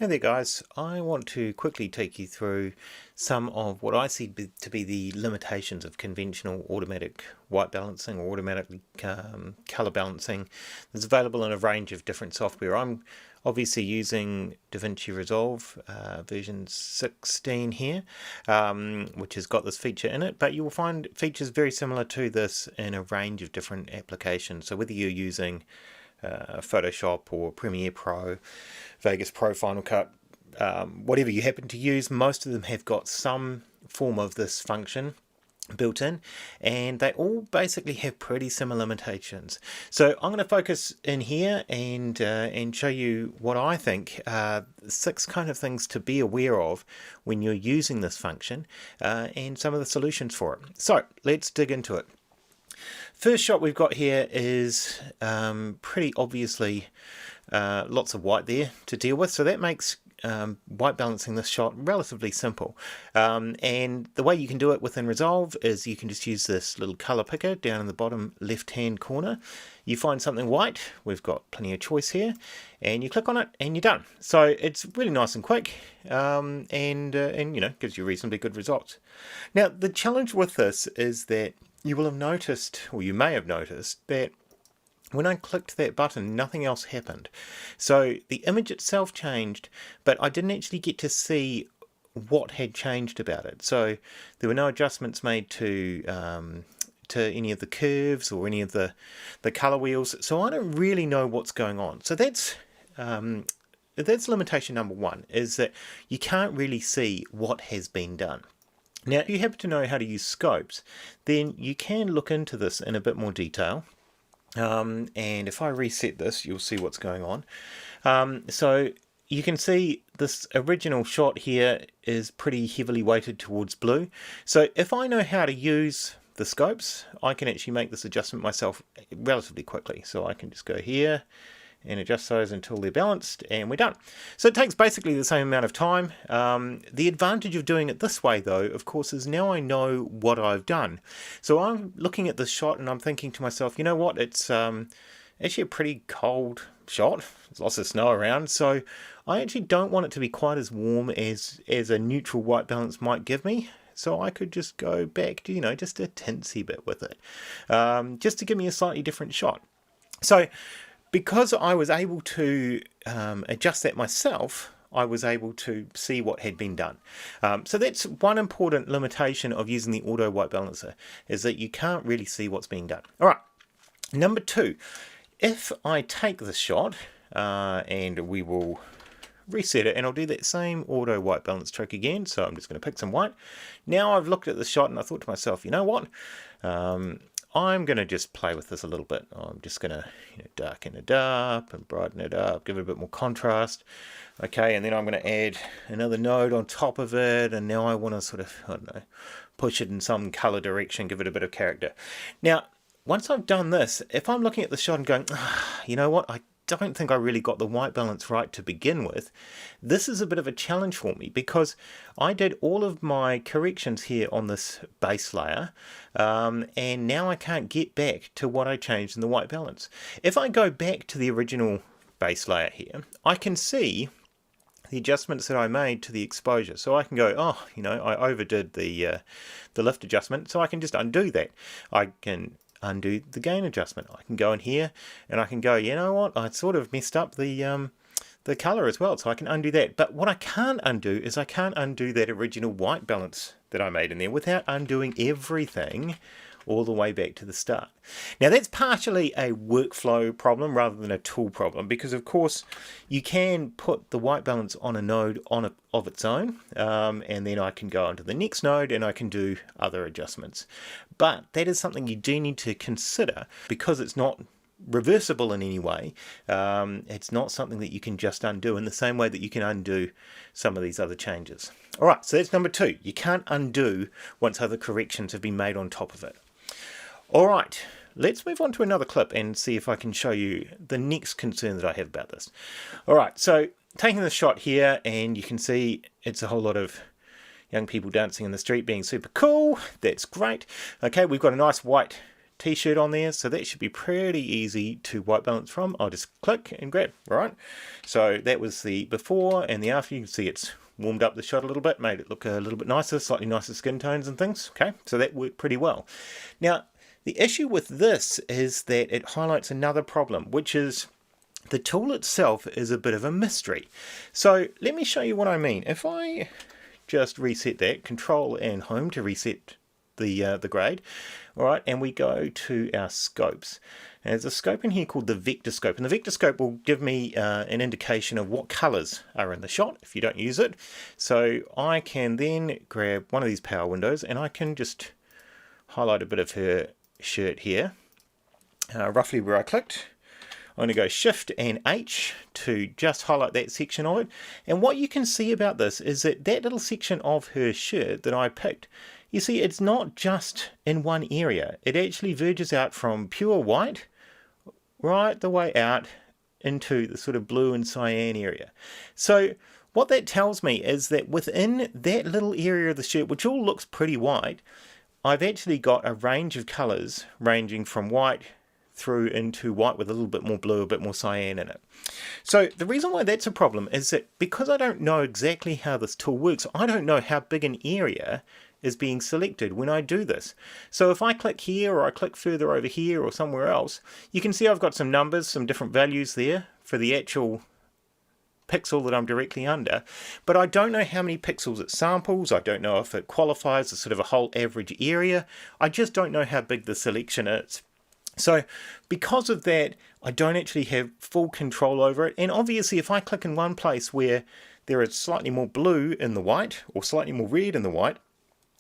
Hey there guys, I want to quickly take you through some of what I see to be the limitations of conventional automatic white balancing or automatic color balancing that's available in a range of different software. I'm obviously using DaVinci Resolve version 16 here, which has got this feature in it, but you will find features very similar to this in a range of different applications. So whether you're using Photoshop or Premiere Pro, Vegas Pro, Final Cut, whatever you happen to use, most of them have got some form of this function built in, and they all basically have pretty similar limitations. So I'm going to focus in here and show you what I think are 6 kind of things to be aware of when you're using this function, and some of the solutions for it. So let's dig into it. First shot we've got here is pretty obviously lots of white there to deal with, so that makes white balancing this shot relatively simple. And the way you can do it within Resolve is you can just use this little color picker down in the bottom left hand corner. You find something white, we've got plenty of choice here, and you click on it and you're done. So it's really nice and quick, and you know, gives you reasonably good results. Now the challenge with this is that you will have noticed, or you may have noticed, that when I clicked that button, nothing else happened. So the image itself changed, but I didn't actually get to see what had changed about it. So there were no adjustments made to any of the curves or any of the color wheels. So I don't really know what's going on. So that's limitation number 1, is that you can't really see what has been done. Now, if you happen to know how to use scopes, then you can look into this in a bit more detail. And if I reset this, you'll see what's going on. So you can see this original shot here is pretty heavily weighted towards blue. So if I know how to use the scopes, I can actually make this adjustment myself relatively quickly. So I can just go here and adjust those until they're balanced, and we're done. So it takes basically the same amount of time. The advantage of doing it this way though, of course, is now I know what I've done. So I'm looking at this shot and I'm thinking to myself, you know what, it's actually a pretty cold shot. There's lots of snow around, so I actually don't want it to be quite as warm as a neutral white balance might give me. So I could just go back to, you know, just a tinsy bit with it, just to give me a slightly different shot. So because I was able to adjust that myself, I was able to see what had been done. So that's one important limitation of using the auto white balancer, is that you can't really see what's being done. All right, number 2, if I take this shot and we will reset it, and I'll do that same auto white balance trick again. So I'm just going to pick some white. Now I've looked at the shot and I thought to myself, you know what? I'm going to just play with this a little bit. I'm just going to darken it up and brighten it up, give it a bit more contrast. Okay, and then I'm going to add another node on top of it, and now I want to sort of, I don't know, push it in some color direction, give it a bit of character. Now, once I've done this, if I'm looking at the shot and going, you know what, I don't think I really got the white balance right to begin with, this is a bit of a challenge for me, because I did all of my corrections here on this base layer, and now I can't get back to what I changed in the white balance. If I go back to the original base layer here, I can see the adjustments that I made to the exposure. So I can go, oh, you know, I overdid the lift adjustment, so I can just undo that. I can undo the gain adjustment. I can go in here and I can go, you know what, I sort of messed up the color as well, so I can undo that. But what I can't undo is I can't undo that original white balance that I made in there without undoing everything all the way back to the start. Now that's partially a workflow problem rather than a tool problem, because of course you can put the white balance on a node of its own, and then I can go onto the next node and I can do other adjustments. But that is something you do need to consider, because it's not reversible in any way. It's not something that you can just undo in the same way that you can undo some of these other changes. Alright, so that's number 2. You can't undo once other corrections have been made on top of it. Alright, let's move on to another clip and see if I can show you the next concern that I have about this. Alright, so taking the shot here, and you can see it's a whole lot of young people dancing in the street being super cool. That's great. Okay, we've got a nice white t-shirt on there, so that should be pretty easy to white balance from. I'll just click and grab, right? So that was the before and the after. You can see it's warmed up the shot a little bit, made it look a little bit nicer, slightly nicer skin tones and things. Okay, so that worked pretty well. Now, the issue with this is that it highlights another problem, which is the tool itself is a bit of a mystery. So let me show you what I mean. If I just reset that, Control and Home to reset the grade, all right, and we go to our scopes. And there's a scope in here called the vector scope, and the vector scope will give me an indication of what colors are in the shot if you don't use it. So I can then grab one of these power windows and I can just highlight a bit of her shirt here, roughly where I clicked. I'm going to go Shift and H to just highlight that section of it. And what you can see about this is that that little section of her shirt that I picked, you see it's not just in one area. It actually verges out from pure white right the way out into the sort of blue and cyan area. So what that tells me is that within that little area of the shirt, which all looks pretty white, I've actually got a range of colours ranging from white through into white with a little bit more blue, a bit more cyan in it. So the reason why that's a problem is that because I don't know exactly how this tool works, I don't know how big an area is being selected when I do this. So if I click here or I click further over here or somewhere else, you can see I've got some numbers, some different values there for the actual pixel that I'm directly under, but I don't know how many pixels it samples. I don't know if it qualifies as sort of a whole average area. I just don't know how big the selection is. So because of that, I don't actually have full control over it. And obviously if I click in one place where there is slightly more blue in the white or slightly more red in the white,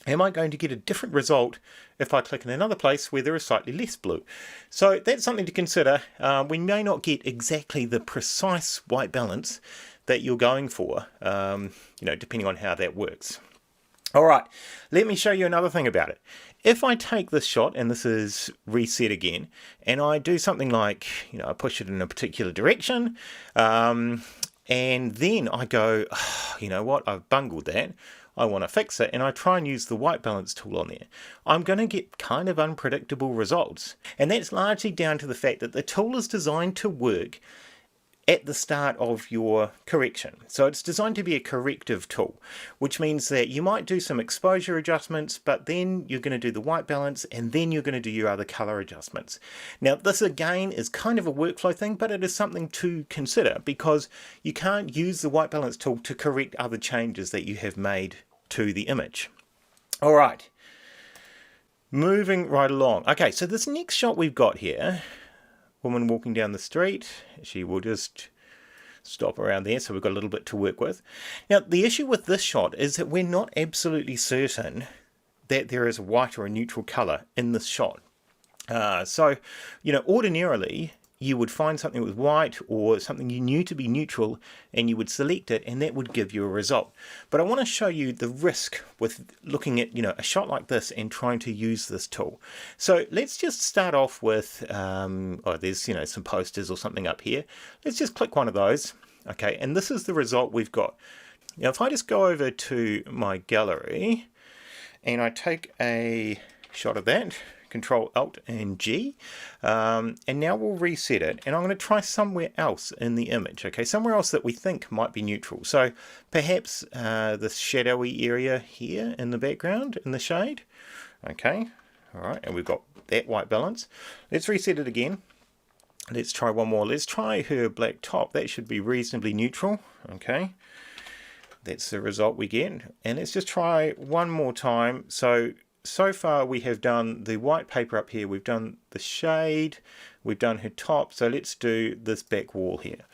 am I going to get a different result if I click in another place where there is slightly less blue? So that's something to consider. We may not get exactly the precise white balance that you're going for, depending on how that works. All right, let me show you another thing about it. If I take this shot, and this is reset again, and I do something like, I push it in a particular direction, and then I go, you know what, I've bungled that. I want to fix it, and I try and use the white balance tool on there. I'm going to get kind of unpredictable results. And that's largely down to the fact that the tool is designed to work at the start of your correction. So it's designed to be a corrective tool, which means that you might do some exposure adjustments, but then you're going to do the white balance, and then you're going to do your other color adjustments. Now, this again is kind of a workflow thing, but it is something to consider because you can't use the white balance tool to correct other changes that you have made to the image. All right, moving right along. Okay, so this next shot we've got here, woman walking down the street, she will just stop around there, so we've got a little bit to work with. Now, the issue with this shot is that we're not absolutely certain that there is a white or a neutral color in this shot. So, ordinarily, you would find something with white or something you knew to be neutral and you would select it and that would give you a result. But I want to show you the risk with looking at a shot like this and trying to use this tool. So let's just start off with, there's some posters or something up here. Let's just click one of those. Okay, and this is the result we've got. Now if I just go over to my gallery and I take a shot of that, Control Alt and G, and now we'll reset it, and I'm going to try somewhere else in the image, okay, somewhere else that we think might be neutral. So perhaps this shadowy area here in the background in the shade. Okay, all right, and we've got that white balance. Let's reset it again. Let's try one more. Let's try her black top. That should be reasonably neutral. Okay, that's the result we get. And let's just try one more time. So far we have done the white paper up here, we've done the shade, we've done her top, so let's do this back wall here.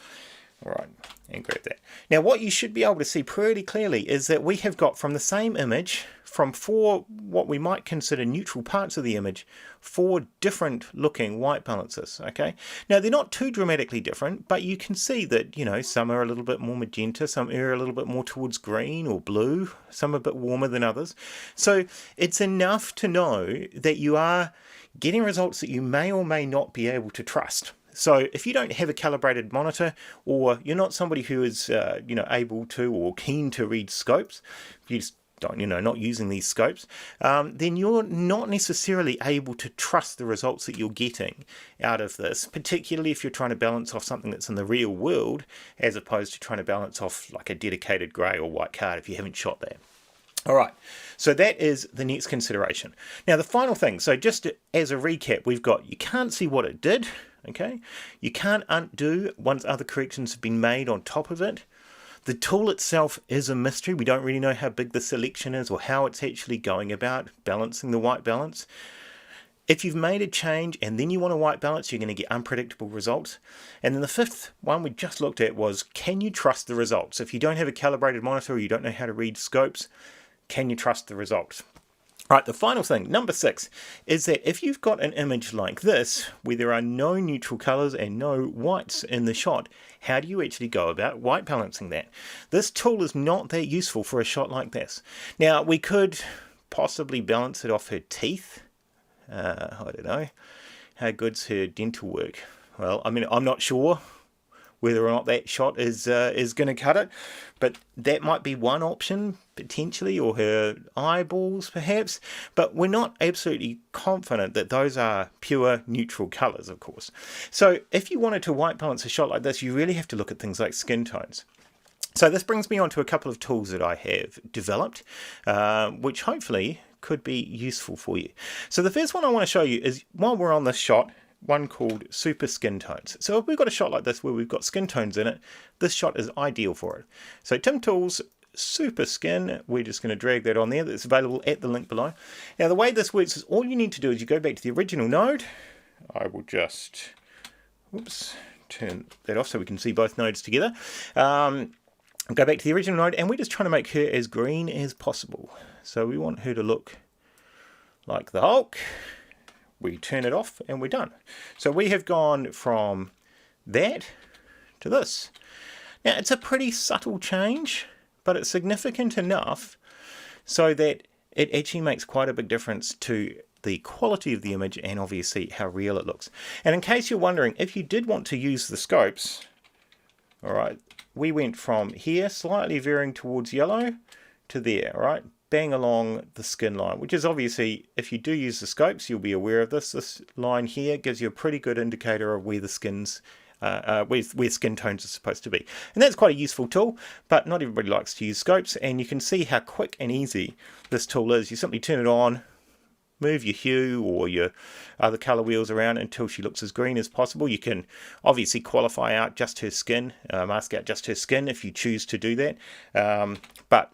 All right, and grab that. Now what you should be able to see pretty clearly is that we have got from the same image, from 4 what we might consider neutral parts of the image, 4 different looking white balances, okay? Now they're not too dramatically different, but you can see that, some are a little bit more magenta, some are a little bit more towards green or blue, some are a bit warmer than others. So it's enough to know that you are getting results that you may or may not be able to trust. So if you don't have a calibrated monitor, or you're not somebody who is able to or keen to read scopes, you just not using these scopes, then you're not necessarily able to trust the results that you're getting out of this, particularly if you're trying to balance off something that's in the real world, as opposed to trying to balance off like a dedicated grey or white card if you haven't shot that. All right, so that is the next consideration. Now the final thing, so just as a recap, we've got you can't see what it did, okay? You can't undo once other corrections have been made on top of it. The tool itself is a mystery. We don't really know how big the selection is or how it's actually going about balancing the white balance. If you've made a change and then you want a white balance, you're going to get unpredictable results. And then the fifth one we just looked at was, can you trust the results? If you don't have a calibrated monitor or you don't know how to read scopes, can you trust the results? All right, the final thing, number 6, is that if you've got an image like this, where there are no neutral colors and no whites in the shot, how do you actually go about white balancing that? This tool is not that useful for a shot like this. Now, we could possibly balance it off her teeth. I don't know. How good's her dental work? Well, I mean, I'm not sure whether or not that shot is going to cut it, but that might be one option potentially, or her eyeballs perhaps, but we're not absolutely confident that those are pure neutral colors, of course. So if you wanted to white balance a shot like this, you really have to look at things like skin tones. So this brings me on to a couple of tools that I have developed, which hopefully could be useful for you. So the first one I want to show you is, while we're on this shot, one called Super Skin Tones. So if we've got a shot like this where we've got skin tones in it, this shot is ideal for it. So Tim Tools Super Skin, we're just going to drag that on there. That's available at the link below. Now the way this works is all you need to do is you go back to the original node. I will just, turn that off so we can see both nodes together. Go back to the original node, and we're just trying to make her as green as possible. So we want her to look like the Hulk. We turn it off and we're done. So we have gone from that to this. Now it's a pretty subtle change, but it's significant enough so that it actually makes quite a big difference to the quality of the image and obviously how real it looks. And in case you're wondering, if you did want to use the scopes, all right, we went from here, slightly veering towards yellow, to there, all right? Bang along the skin line, which is obviously, if you do use the scopes, you'll be aware of this. This line here gives you a pretty good indicator of where the skins, where skin tones are supposed to be. And that's quite a useful tool, but not everybody likes to use scopes, and you can see how quick and easy this tool is. You simply turn it on, move your hue or your other color wheels around until she looks as green as possible. You can obviously qualify out just her skin, mask out just her skin if you choose to do that, but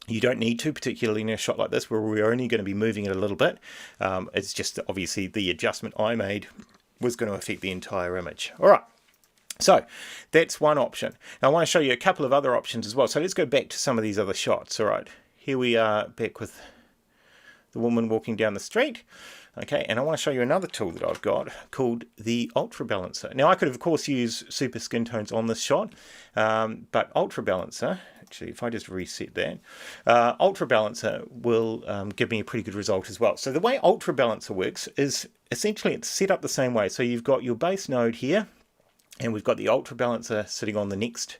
you don't need to, particularly in a shot like this where we're only going to be moving it a little bit. It's just obviously the adjustment I made was going to affect the entire image. All right, so that's one option. Now I want to show you a couple of other options as well. So let's go back to some of these other shots. All right, here we are back with the woman walking down the street. Okay, and I want to show you another tool that I've got called the Ultra Balancer. Now I could of course use super skin tones on this shot, but Ultra Balancer, actually if I just reset that, Ultra Balancer will give me a pretty good result as well. So the way Ultra Balancer works is essentially it's set up the same way. So you've got your base node here, and we've got the Ultra Balancer sitting on the next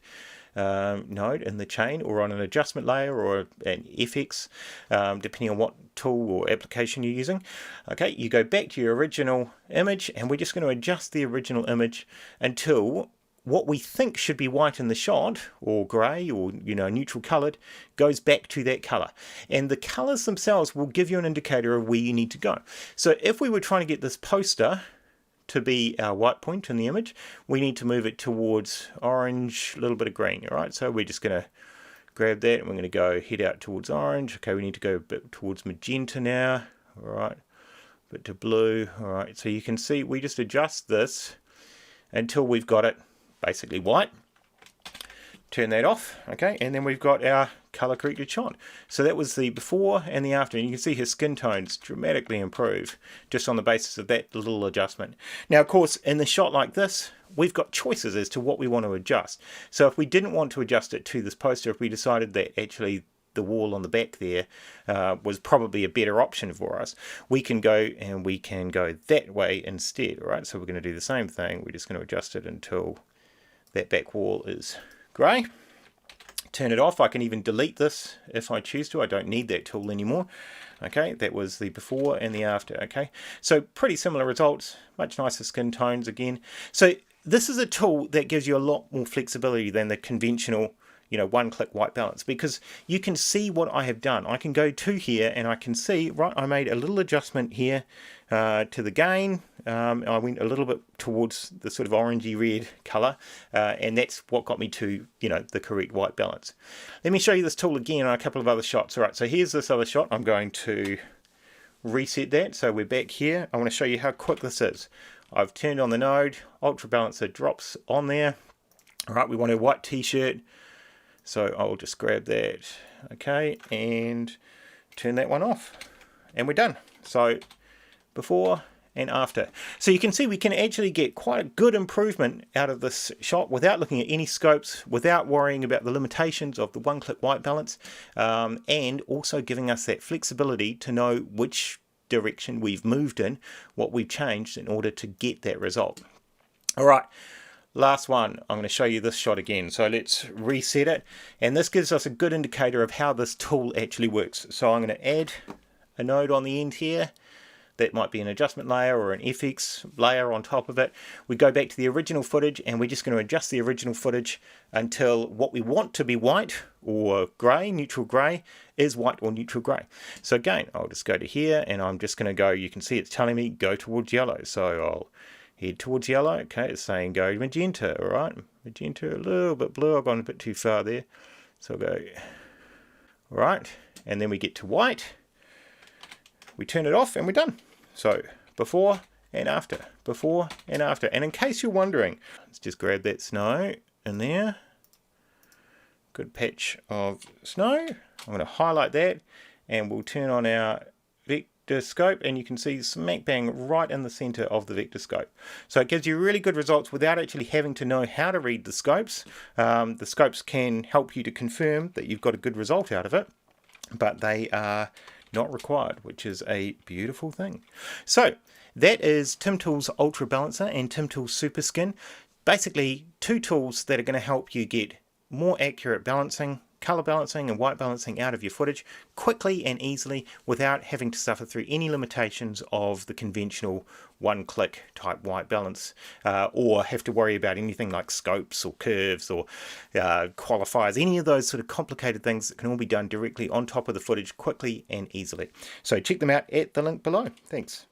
node in the chain, or on an adjustment layer or an FX, depending on what tool or application you're using. Okay, you go back to your original image, and we're just going to adjust the original image until what we think should be white in the shot, or grey, or neutral coloured, goes back to that colour. And the colours themselves will give you an indicator of where you need to go. So if we were trying to get this poster to be our white point in the image, we need to move it towards orange, a little bit of green. All right, so we're just going to grab that and we're going to go head out towards orange. Okay, we need to go a bit towards magenta now. All right, a bit to blue. All right, so you can see we just adjust this until we've got it basically white. Turn that off, okay, and then we've got our color corrected shot. So that was the before and the after, and you can see his skin tones dramatically improve just on the basis of that little adjustment. Now of course in the shot like this we've got choices as to what we want to adjust. So if we didn't want to adjust it to this poster, if we decided that actually the wall on the back there was probably a better option for us, we can go that way instead. All right, so we're going to do the same thing. We're just going to adjust it until that back wall is grey. turn it off. I can even delete this if I choose to. I don't need that tool anymore. Okay, that was the before and the after. Okay, so pretty similar results, much nicer skin tones again. So this is a tool that gives you a lot more flexibility than the conventional, you know, one-click white balance, because you can see what I have done. I can go to here and I can see, right, I made a little adjustment here to the gain. I went a little bit towards the sort of orangey red color, and that's what got me to, you know, the correct white balance. Let me show you this tool again on a couple of other shots. All right, so here's this other shot. I'm going to reset that. So we're back here. I want to show you how quick this is. I've turned on the node, ultra balancer drops on there. All right, we want a white t-shirt. So I'll just grab that, okay, and turn that one off, and we're done. So before and after. So you can see we can actually get quite a good improvement out of this shot without looking at any scopes, without worrying about the limitations of the one-click white balance, and also giving us that flexibility to know which direction we've moved in, what we've changed in order to get that result. All right. Last one, I'm going to show you this shot again. So let's reset it. And this gives us a good indicator of how this tool actually works. So I'm going to add a node on the end here. That might be an adjustment layer or an FX layer on top of it. We go back to the original footage and we're just going to adjust the original footage until what we want to be white or grey, neutral grey, is white or neutral grey. So again, I'll just go to here and I'm just going to go, you can see it's telling me go towards yellow. So I'll head towards yellow. Okay, it's saying go magenta. All right, magenta, a little bit blue. I've gone a bit too far there. So I'll go, all right, and then we get to white. We turn it off and we're done. So before and after, before and after. And in case you're wondering, let's just grab that snow in there. Good patch of snow. I'm going to highlight that and we'll turn on our vector scope, and you can see smack bang right in the center of the vector scope. So it gives you really good results without actually having to know how to read the scopes. The scopes can help you to confirm that you've got a good result out of it, but they are not required, which is a beautiful thing. So that is TimTools Ultra Balancer and TimTools Super Skin. Basically two tools that are going to help you get more accurate balancing, color balancing and white balancing out of your footage quickly and easily without having to suffer through any limitations of the conventional one-click type white balance, or have to worry about anything like scopes or curves or qualifiers, any of those sort of complicated things that can all be done directly on top of the footage quickly and easily. So check them out at the link below. Thanks.